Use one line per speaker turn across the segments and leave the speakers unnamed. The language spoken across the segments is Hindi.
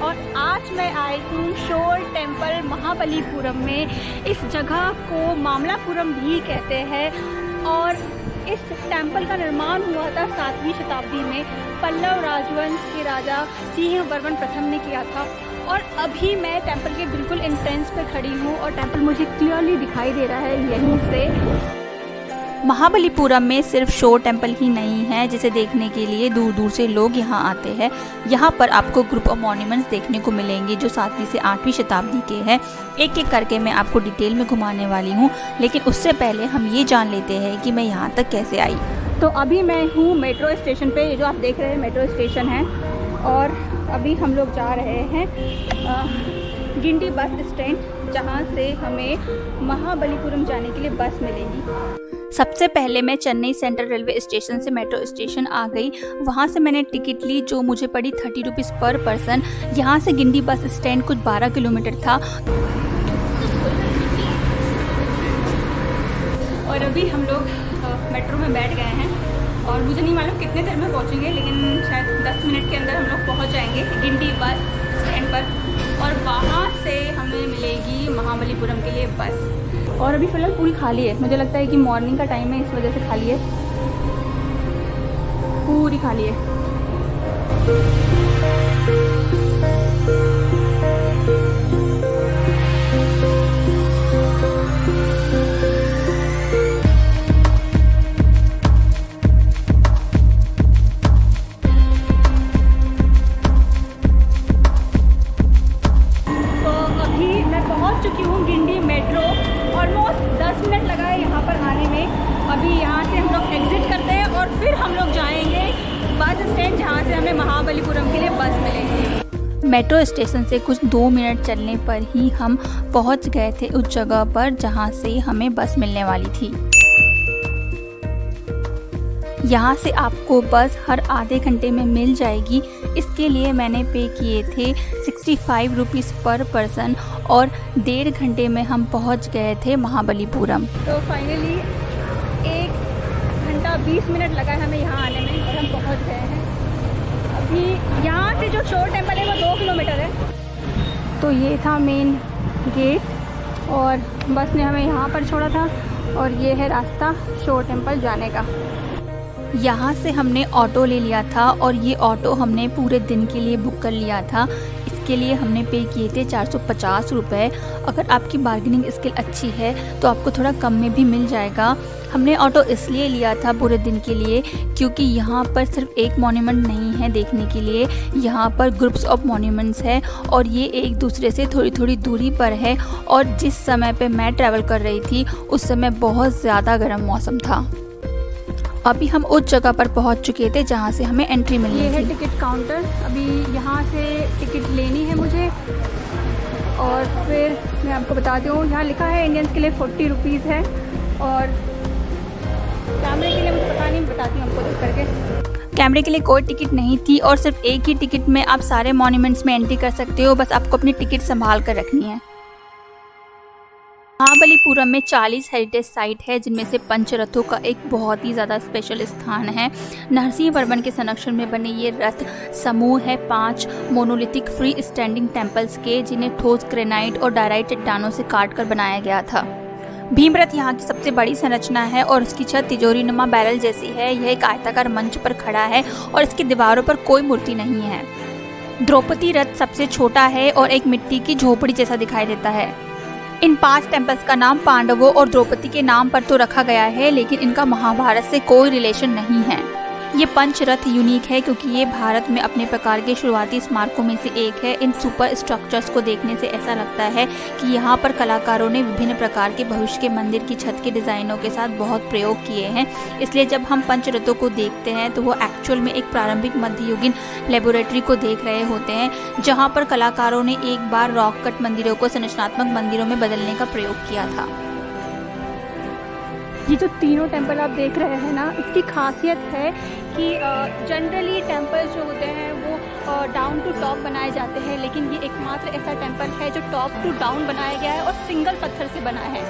और आज मैं आई हूँ शोर टेम्पल महाबलीपुरम में। इस जगह को मामलापुरम भी कहते हैं और इस टेम्पल का निर्माण हुआ था 7वीं शताब्दी में। पल्लव राजवंश के राजा सिंहवर्मन प्रथम ने किया था। और अभी मैं टेम्पल के बिल्कुल एंट्रेंस पे खड़ी हूँ और टेम्पल मुझे क्लियरली दिखाई दे रहा है यहीं से।
महाबलीपुरम में सिर्फ शोर टेम्पल ही नहीं है जिसे देखने के लिए दूर दूर से लोग यहाँ आते हैं। यहाँ पर आपको ग्रुप ऑफ मॉन्यूमेंट्स देखने को मिलेंगे जो 7वीं से 8वीं शताब्दी के हैं। एक एक करके मैं आपको डिटेल में घुमाने वाली हूँ, लेकिन उससे पहले हम ये जान लेते हैं कि मैं यहाँ तक कैसे आई।
तो अभी मैं हूँ मेट्रो स्टेशन पे। ये जो आप देख रहे हैं मेट्रो स्टेशन है और अभी हम लोग जा रहे हैं गिंडी बस स्टैंड, जहाँ से हमें महाबलीपुरम जाने के लिए बस मिलेगी।
सबसे पहले मैं चेन्नई सेंट्रल रेलवे स्टेशन से मेट्रो स्टेशन आ गई। वहाँ से मैंने टिकट ली जो मुझे पड़ी 30 रुपीज़ पर पर्सन। यहाँ से गिंडी बस स्टैंड कुछ 12 किलोमीटर था।
और अभी हम लोग मेट्रो में बैठ गए हैं और मुझे नहीं मालूम कितने देर में पहुँचेंगे, लेकिन शायद 10 मिनट के अंदर हम लोग पहुँच जाएंगे गिंडी बस स्टैंड पर। और वहाँ से हमें मिलेगी महाबलीपुरम के लिए बस। और अभी फ़िलहाल पूरी खाली है। मुझे लगता है कि मॉर्निंग का टाइम है, इस वजह से खाली है, पूरी खाली है। तो अभी मैं पहुंच चुकी हूँ गिंडी मेट्रो। ऑलमोस्ट 10 मिनट लगा है यहाँ पर आने में। अभी यहाँ से हम लोग एग्ज़िट करते हैं और फिर हम लोग जाएंगे बस स्टैंड, जहाँ से हमें महाबलीपुरम के लिए बस मिलेगी।
मेट्रो स्टेशन से कुछ 2 मिनट चलने पर ही हम पहुँच गए थे उस जगह पर जहाँ से हमें बस मिलने वाली थी। यहाँ से आपको बस हर आधे घंटे में मिल जाएगी। इसके लिए मैंने पे किए थे 65 रुपीज़ पर पर्सन और 1.5 घंटे में हम पहुँच गए थे महाबलीपुरम।
तो फाइनली 1 घंटा 20 मिनट लगा है हमें यहाँ आने में और हम पहुँच गए हैं। अभी यहाँ से जो शोर टेम्पल है वो 2 किलोमीटर है। तो ये था मेन गेट और बस ने हमें यहाँ पर छोड़ा था और ये है रास्ता शोर टेम्पल जाने का।
यहाँ से हमने ऑटो ले लिया था और ये ऑटो हमने पूरे दिन के लिए बुक कर लिया था। इसके लिए हमने पे किए थे 450 रुपये। अगर आपकी बार्गेनिंग स्किल अच्छी है तो आपको थोड़ा कम में भी मिल जाएगा। हमने ऑटो इसलिए लिया था पूरे दिन के लिए क्योंकि यहाँ पर सिर्फ एक मॉन्यूमेंट नहीं है देखने के लिए, यहाँ पर ग्रुप्स ऑफ मॉन्यूमेंट्स है और ये एक दूसरे से थोड़ी थोड़ी दूरी पर है। और जिस समय पे मैं ट्रैवल कर रही थी उस समय बहुत ज़्यादा गर्म मौसम था। अभी हम उस जगह पर पहुंच चुके थे जहां से हमें एंट्री मिलनी थी।
ये है टिकट काउंटर। अभी यहाँ से टिकट लेनी है मुझे और फिर मैं आपको बताती हूँ यहाँ लिखा है इंडियंस के लिए 40 रुपीज़ है और कैमरे के लिए मुझे पता नहीं, बताती हूँ आपको देख करके।
कैमरे के लिए कोई टिकट नहीं थी और सिर्फ एक ही टिकट में आप सारे मॉन्यूमेंट्स में एंट्री कर सकते हो। बस आपको अपनी टिकट संभाल कर रखनी है। महाबलीपुरम में 40 हेरिटेज साइट है जिनमें से पंचरथों का एक बहुत ही ज़्यादा स्पेशल स्थान है। नरसिंहवर्मन के संरक्षण में बने ये रथ समूह है 5 मोनोलिथिक फ्री स्टैंडिंग टेम्पल्स के, जिन्हें ठोस ग्रेनाइट और डायराइट चट्टानों से काट कर बनाया गया था। भीमरथ यहाँ की सबसे बड़ी संरचना है और उसकी छत तिजोरी नुमा बैरल जैसी है। यह एक आयताकार मंच पर खड़ा है और इसकी दीवारों पर कोई मूर्ति नहीं है। द्रौपदी रथ सबसे छोटा है और एक मिट्टी की झोपड़ी जैसा दिखाई देता है। इन 5 टेम्पल्स का नाम पांडवों और द्रौपदी के नाम पर तो रखा गया है, लेकिन इनका महाभारत से कोई रिलेशन नहीं है। ये पंचरथ यूनिक है क्योंकि ये भारत में अपने प्रकार के शुरुआती स्मारकों में से एक है। इन सुपर स्ट्रक्चर्स को देखने से ऐसा लगता है कि यहाँ पर कलाकारों ने विभिन्न प्रकार के भविष्य के मंदिर की छत के डिज़ाइनों के साथ बहुत प्रयोग किए हैं। इसलिए जब हम पंचरथों को देखते हैं तो वो एक्चुअल में एक प्रारंभिक मध्ययुगीन लेबोरेटरी को देख रहे होते हैं, जहाँ पर कलाकारों ने एक बार रॉक कट मंदिरों को संरचनात्मक मंदिरों में बदलने का प्रयोग किया था।
ये जो तीनों टेम्पल आप देख रहे हैं ना, इसकी खासियत है कि जनरली टेम्पल्स जो होते हैं वो डाउन टू टॉप बनाए जाते हैं, लेकिन ये एकमात्र ऐसा टेम्पल है जो टॉप टू डाउन बनाया गया है और सिंगल पत्थर से बना है।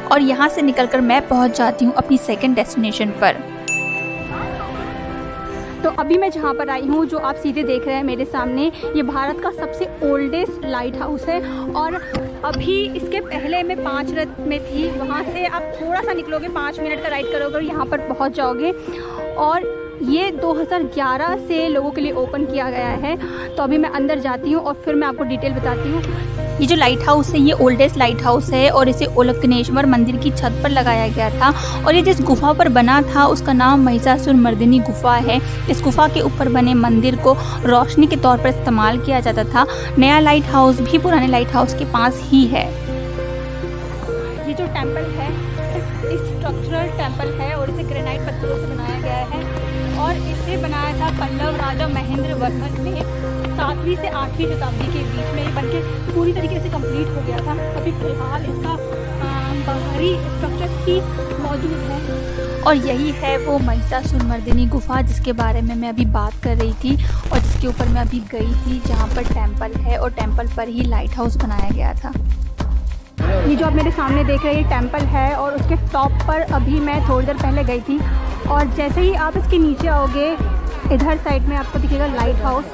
और यहाँ से निकलकर मैं पहुँच जाती हूँ अपनी सेकंड डेस्टिनेशन पर।
तो अभी मैं जहाँ पर आई हूँ, जो आप सीधे देख रहे हैं मेरे सामने, ये भारत का सबसे ओल्डेस्ट लाइट हाउस है। और अभी इसके पहले मैं 5 रथ में थी, वहाँ से आप थोड़ा सा निकलोगे, 5 मिनट का राइड करोगे और यहाँ पर पहुँच जाओगे। और ये 2011 से लोगों के लिए ओपन किया गया है। तो अभी मैं अंदर जाती हूँ और फिर मैं आपको डिटेल बताती हूँ।
ये जो लाइट हाउस है ये ओल्डेस्ट लाइट हाउस है और इसे उल्कनेश्वर मंदिर की छत पर लगाया गया था। और ये जिस गुफा पर बना था उसका नाम महिषासुरमर्दिनी गुफा है। इस गुफा के ऊपर बने मंदिर को रोशनी के तौर पर इस्तेमाल किया जाता था। नया लाइट हाउस भी पुराने लाइट हाउस के पास ही है।
ये जो टेम्पल है स्ट्रक्चरल टेम्पल है और इसे ग्रेनाइट पत्थरों से बनाया गया है। और इसे बनाया था पल्लव राजा महेंद्र वर्मन ने 7वीं से 8वीं शताब्दी के बीच में। ये बनके पूरी तरीके से कंप्लीट हो गया था। अभी फिलहाल इसका बाहरी स्ट्रक्चर ही मौजूद है।
और यही है वो महिषासुरमर्दिनी गुफा जिसके बारे में मैं अभी बात कर रही थी और जिसके ऊपर मैं अभी गई थी, जहाँ पर टेम्पल है और टेम्पल पर ही लाइट हाउस बनाया गया था।
ये जो आप मेरे सामने देख रहे हैं ये टेम्पल है और उसके टॉप पर अभी मैं थोड़ी देर पहले गई थी। और जैसे ही आप इसके नीचे आओगे, इधर साइड में आपको दिखेगा लाइट हाउस।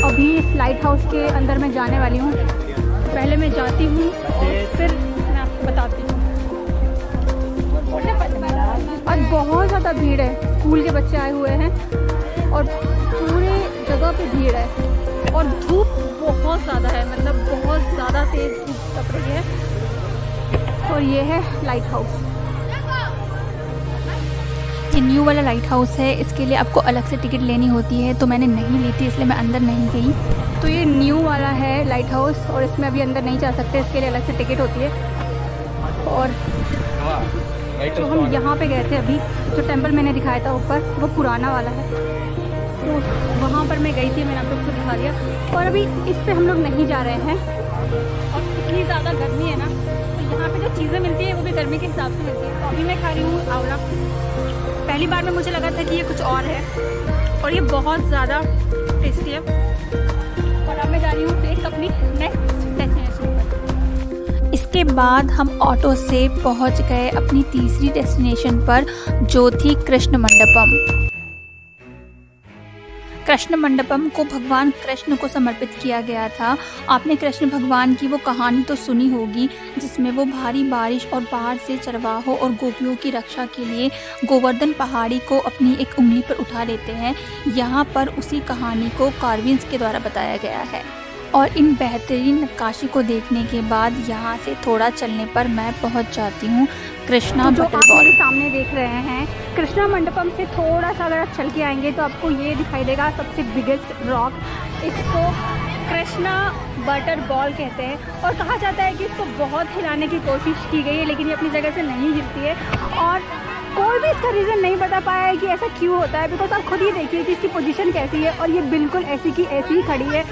अभी इस लाइट हाउस के अंदर मैं जाने वाली हूँ। पहले मैं जाती हूँ और फिर मैं आपको बताती हूँ। और बहुत ज़्यादा भीड़ है, स्कूल के बच्चे आए हुए हैं और पूरे जगह पे भीड़ है। और धूप बहुत ज़्यादा है, मतलब बहुत ज़्यादा तेज़ धूप तप रही है। और ये है लाइट हाउस।
ये न्यू वाला लाइट हाउस है, इसके लिए आपको अलग से टिकट लेनी होती है, तो मैंने नहीं ली थी इसलिए मैं अंदर नहीं गई।
तो ये न्यू वाला है लाइट हाउस और इसमें अभी अंदर नहीं जा सकते, इसके लिए अलग से टिकट होती है। और जो हम यहाँ पे गए थे अभी, जो टेम्पल मैंने दिखाया था ऊपर, वो पुराना वाला है। तो वहाँ पर मैं गई थी, मैंने आप लोग को दिखा दिया। और अभी इस पे हम लोग नहीं जा रहे हैं। और इतनी ज़्यादा गर्मी है ना, तो यहाँ पे जो चीज़ें मिलती है वो भी गर्मी के हिसाब से मिलती है। तो अभी मैं खा रही हूँ आंवला। पहली बार में मुझे लगा था कि ये कुछ और है और ये बहुत ज़्यादा टेस्टी है। और अब मैं जा रही हूँ फिर अपनी नेक्स्ट डेस्टिनेशन पर।
इसके बाद हम ऑटो से पहुंच गए अपनी तीसरी डेस्टिनेशन पर, जो थी कृष्ण मंडपम। कृष्ण मंडपम को भगवान कृष्ण को समर्पित किया गया था। आपने कृष्ण भगवान की वो कहानी तो सुनी होगी जिसमें वो भारी बारिश और बाढ़ से चरवाहों और गोपियों की रक्षा के लिए गोवर्धन पहाड़ी को अपनी एक उंगली पर उठा लेते हैं। यहाँ पर उसी कहानी को कार्विंग्स के द्वारा बताया गया है। और इन बेहतरीन नक्काशी को देखने के बाद यहाँ से थोड़ा चलने पर मैं पहुँच जाती हूँ कृष्णा
जो आप
बटरफॉल।
मेरे सामने देख रहे हैं, कृष्णा मंडपम से थोड़ा सा अगर आप चल के आएंगे तो आपको ये दिखाई देगा सबसे बिगेस्ट रॉक। इसको कृष्णा बटर बॉल कहते हैं और कहा जाता है कि इसको बहुत हिलाने की कोशिश की गई है, लेकिन ये अपनी जगह से नहीं हिलती है। और कोई भी इसका रीज़न नहीं बता पाया है कि ऐसा क्यों होता है, बिकॉज आप खुद ही देखिए कि इसकी पोजीशन कैसी है। और ये बिल्कुल ऐसी की ऐसी ही खड़ी है,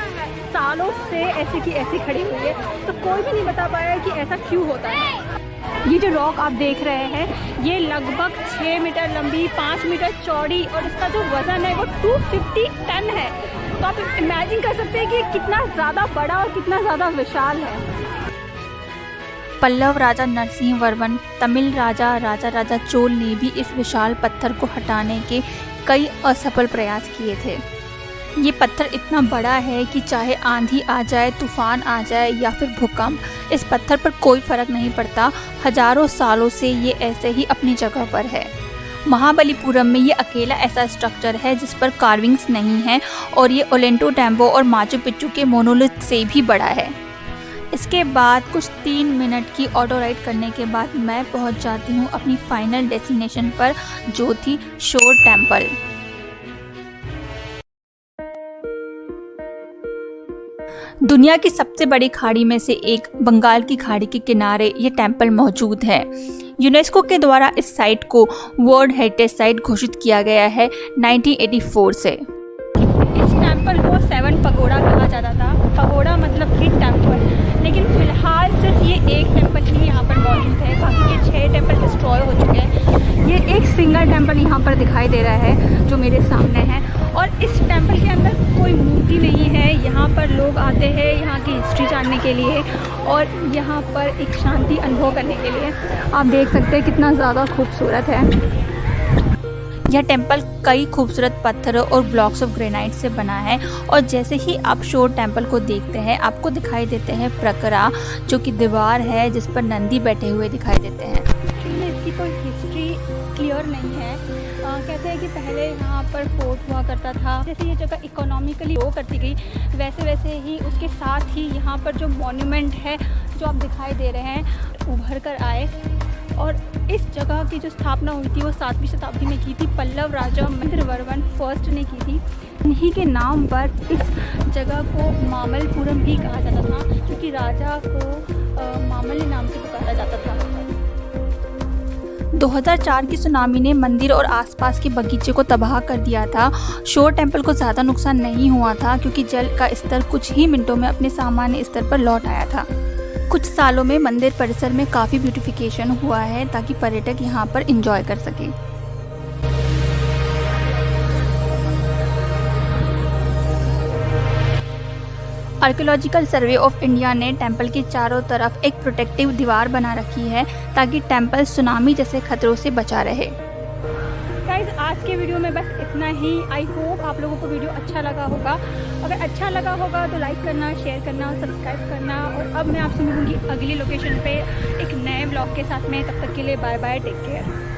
सालों से ऐसी की ऐसी खड़ी हुई है। तो कोई भी नहीं बता पाया है कि ऐसा क्यों होता है। ये जो रॉक आप देख रहे हैं ये लगभग 6 मीटर लंबी, 5 मीटर चौड़ी और इसका जो वज़न है वो 250 टन है। तो आप इमेजिन कर सकते हैं कि कितना ज़्यादा बड़ा और कितना ज़्यादा विशाल है।
पल्लव राजा नरसिंह वर्मन, तमिल राजा राजा चोल ने भी इस विशाल पत्थर को हटाने के कई असफल प्रयास किए थे। ये पत्थर इतना बड़ा है कि चाहे आंधी आ जाए, तूफान आ जाए या फिर भूकंप, इस पत्थर पर कोई फर्क नहीं पड़ता। हजारों सालों से ये ऐसे ही अपनी जगह पर है। महाबलीपुरम में ये अकेला ऐसा स्ट्रक्चर है जिस पर कार्विंग्स नहीं है और ये ओलेंटोटेम्बो और माचू पिच्चू के मोनोलिथ से भी बड़ा है। इसके बाद कुछ 3 मिनट की ऑटो राइड करने के बाद मैं पहुंच जाती हूं अपनी फाइनल डेस्टिनेशन पर, जो थी शोर टेम्पल। दुनिया की सबसे बड़ी खाड़ी में से एक बंगाल की खाड़ी के किनारे ये टेम्पल मौजूद है। यूनेस्को के द्वारा इस साइट को वर्ल्ड हेरिटेज साइट घोषित किया गया है 1984 से।
इस टेम्पल को 7 पगोड़ा कहा जाता था। पगोड़ा मतलब कि टेम्पल, लेकिन फिलहाल सिर्फ ये एक टेम्पल ही यहाँ पर मौजूद है। बाकी के 6 टेम्पल डिस्ट्रॉय हो चुके हैं। ये एक सिंगल टेम्पल यहाँ पर दिखाई दे रहा है जो मेरे सामने है। और इस टेम्पल के अंदर कोई मूर्ति नहीं है। यहाँ पर लोग आते हैं यहाँ की हिस्ट्री जानने के लिए और यहाँ पर एक शांति अनुभव करने के लिए। आप देख सकते हैं कितना ज़्यादा खूबसूरत है।
यह टेम्पल कई खूबसूरत पत्थरों और ब्लॉक्स ऑफ ग्रेनाइट से बना है और जैसे ही आप शोर टेम्पल को देखते हैं आपको दिखाई देते हैं प्रकरा, जो कि दीवार है जिस पर नंदी बैठे हुए दिखाई देते हैं।
इसकी कोई हिस्ट्री क्लियर नहीं है। कहते हैं कि पहले यहाँ पर फोर्ट हुआ करता था। जैसे ये जगह इकोनॉमिकली ग्रो करती गई वैसे वैसे ही उसके साथ ही यहाँ पर जो मॉन्यूमेंट है जो आप दिखाई दे रहे हैं उभर कर आए और इस जगह की जो स्थापना हुई थी वो 7वीं शताब्दी में की थी। पल्लव राजा महेंद्रवर्मन फर्स्ट ने की थी। इन्हीं के नाम पर इस जगह को मामल्लपुरम भी कहा जाता था क्योंकि राजा को मामल्ल नाम से पुकारा जाता था।
2004 की सुनामी ने मंदिर और आसपास के बगीचे को तबाह कर दिया था। शोर टेम्पल को ज़्यादा नुकसान नहीं हुआ था क्योंकि जल का स्तर कुछ ही मिनटों में अपने सामान्य स्तर पर लौट आया था। कुछ सालों में मंदिर परिसर में काफ़ी ब्यूटिफिकेशन हुआ है ताकि पर्यटक यहाँ पर एंजॉय कर सकें। आर्कियोलॉजिकल सर्वे ऑफ इंडिया ने टेम्पल के चारों तरफ एक प्रोटेक्टिव दीवार बना रखी है ताकि टेम्पल सुनामी जैसे खतरों से बचा रहे।
गाइस, आज के वीडियो में बस इतना ही। आई होप आप लोगों को वीडियो अच्छा लगा होगा। अगर अच्छा लगा होगा तो लाइक करना, शेयर करना और सब्सक्राइब करना। और अब मैं आपसे मिलूंगी अगली लोकेशन पे एक नए ब्लॉग के साथ में। तब तक के लिए बाय बाय, टेक केयर।